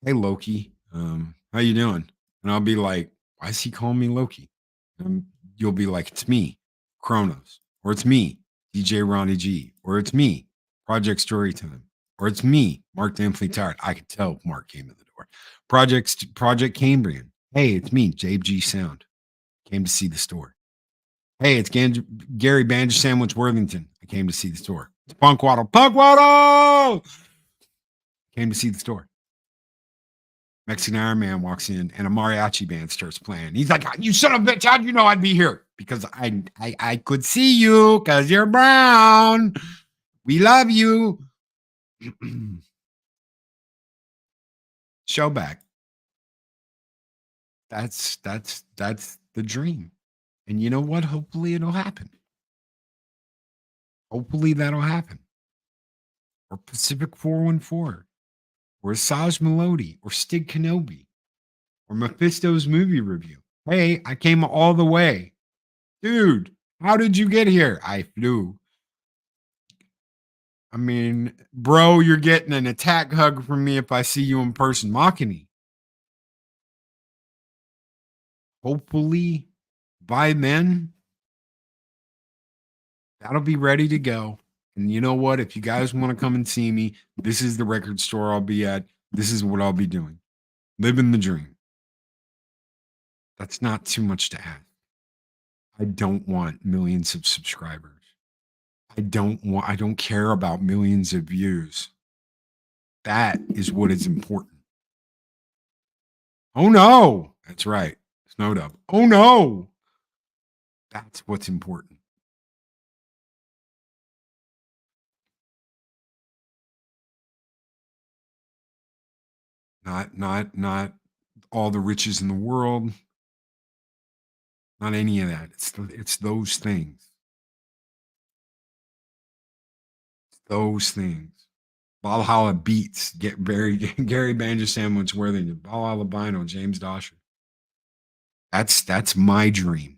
hey, Loki, how you doing? And I'll be like, why is he calling me Loki? And you'll be like, it's me, Kronos, or it's me, DJ Ronnie G, or it's me, Project Storytime, or it's me, Mark Danfleet Tired. I could tell Mark came in the door. Project Cambrian. Hey, it's me, JG Sound. Came to see the store. Hey, it's Gary Banjo Sandwich Worthington. I came to see the store. It's Punk Waddle. Came to see the store. Mexican Iron Man walks in and a mariachi band starts playing. He's like, you son of a bitch, how'd you know I'd be here? Because I could see you because you're brown. We love you. Show back. That's the dream. And you know what? Hopefully it'll happen. Hopefully that'll happen. Or Pacific 414. Or Saj Melody. Or Stig Kenobi. Or Mephisto's movie review. Hey, I came all the way. Dude, how did you get here? I flew. I mean, bro, you're getting an attack hug from me if I see you in person mocking me. Hopefully, by then, that'll be ready to go. And you know what? If you guys want to come and see me, this is the record store I'll be at. This is what I'll be doing. Living the dream. That's not too much to ask. I don't want millions of subscribers. I don't care about millions of views. That is what is important. Oh no. That's right. Snowed up. Oh no. That's what's important. Not all the riches in the world. Not any of that. It's those things. Those things. Valhalla Beats, Gary Banjo Sandwich Worthington, Valhalla Vinyl, James Dosher. That's my dream.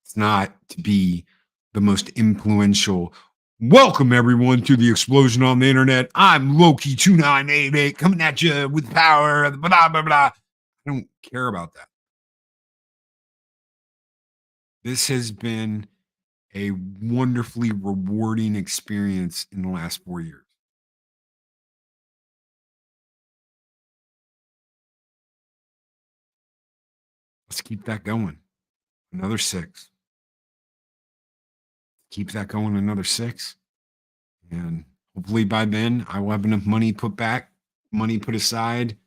It's not to be the most influential. Welcome everyone to the explosion on the internet. I'm Loki2988 coming at you with power. Blah blah blah. I don't care about that. This has been a wonderfully rewarding experience in the last 4 years. Let's keep that going. Another 6. Keep that going, another 6. And hopefully by then I will have enough money put back, money put aside,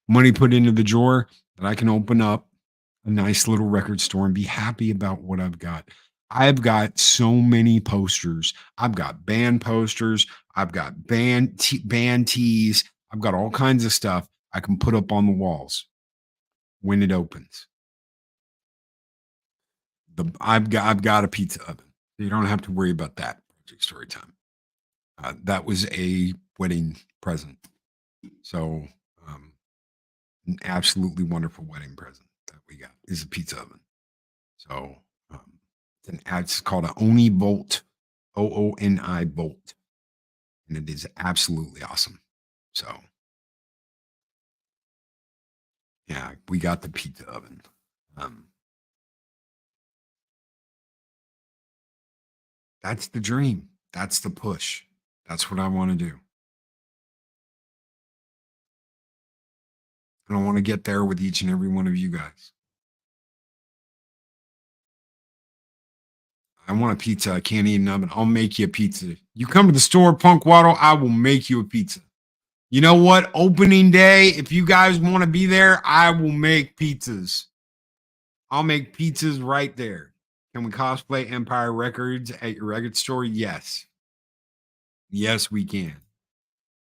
money put into the drawer that I can open up a nice little record store and be happy about what I've got. I've got so many posters. I've got band posters. I've got band tees. I've got all kinds of stuff I can put up on the walls when it opens. I've got a pizza oven. So you don't have to worry about that. Project story time. That was a wedding present. So an absolutely wonderful wedding present that we got is a pizza oven. So it's called an Oni Volt, OONI Volt, and it is absolutely awesome. So yeah, we got the pizza oven. That's the dream. That's the push. That's what I want to do. And I want to get there with each and every one of you guys. I want a pizza. I can't eat an oven. I'll make you a pizza. You come to the store, Punk Waddle, I will make you a pizza. You know what? Opening day, if you guys want to be there, I will make pizzas. I'll make pizzas right there. Can we cosplay Empire Records at your record store? Yes. Yes, we can.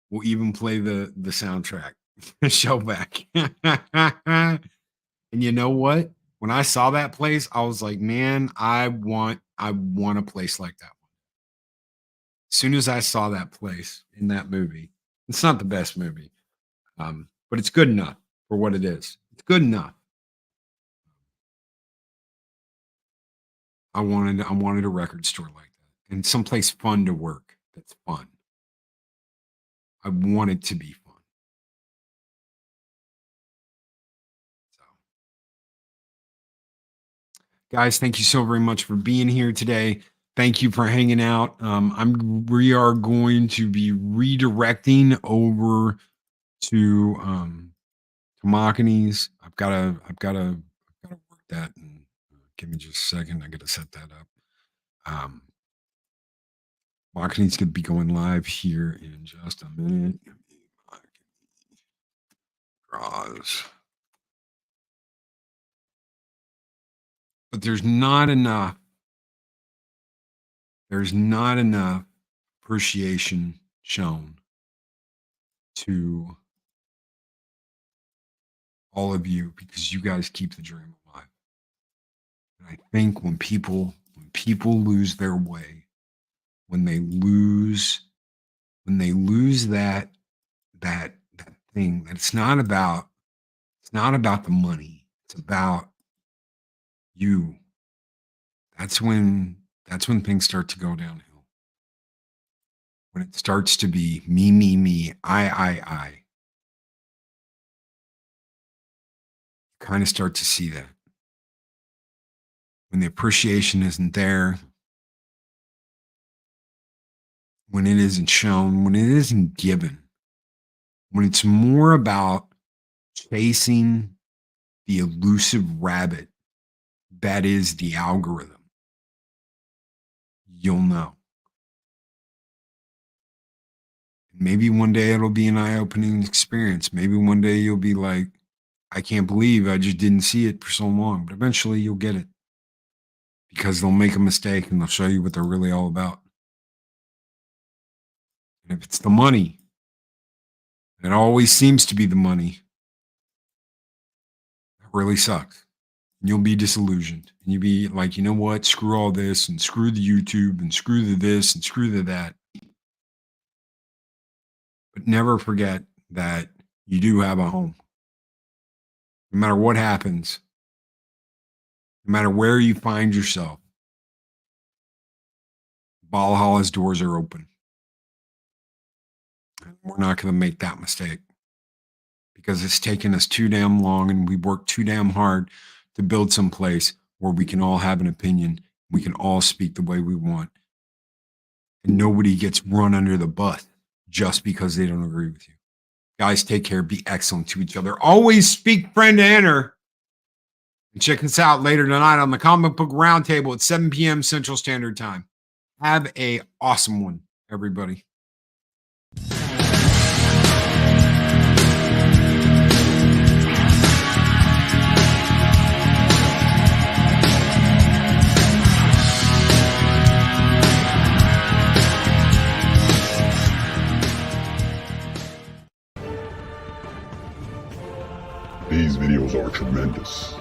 We'll even play the soundtrack. Show back. And you know what? When I saw that place, I was like, man, I want a place like that one. As soon as I saw that place in that movie, it's not the best movie, but it's good enough for what it is. It's good enough. I wanted a record store like that and someplace fun to work. That's fun. I want it to be fun. So, guys, thank you so very much for being here today. Thank you for hanging out. We are going to be redirecting over to Machines. I've got to work that. And give me just a second. I got to set that up. Machines could be going live here in just a minute. Draws. But there's not enough. There's not enough appreciation shown to all of you because you guys keep the dream alive. And I think when people lose their way, when they lose that thing, that it's not about the money, it's about you. That's when things start to go downhill. When it starts to be me, I. Kind of start to see that. When the appreciation isn't there, when it isn't shown, when it isn't given, when it's more about chasing the elusive rabbit that is the algorithm, you'll know. Maybe one day it'll be an eye-opening experience. Maybe one day you'll be like, I can't believe I just didn't see it for so long. But eventually you'll get it because they'll make a mistake and they'll show you what they're really all about. And if it's the money, it always seems to be the money. That really sucks. And you'll be disillusioned. And you'll be like, you know what? Screw all this and screw the YouTube and screw the this and screw the that. But never forget that you do have a home. No matter what happens, no matter where you find yourself, Valhalla's doors are open. And we're not going to make that mistake because it's taken us too damn long and we worked too damn hard to build some place where we can all have an opinion. We can all speak the way we want. And nobody gets run under the bus just because they don't agree with you. Guys, take care. Be excellent to each other. Always speak friend to enter. And check us out later tonight on the Comic Book Roundtable at 7 p.m. Central Standard Time. Have a awesome one, everybody. These videos are tremendous.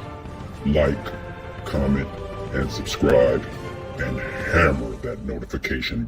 Like, comment, and subscribe, and hammer that notification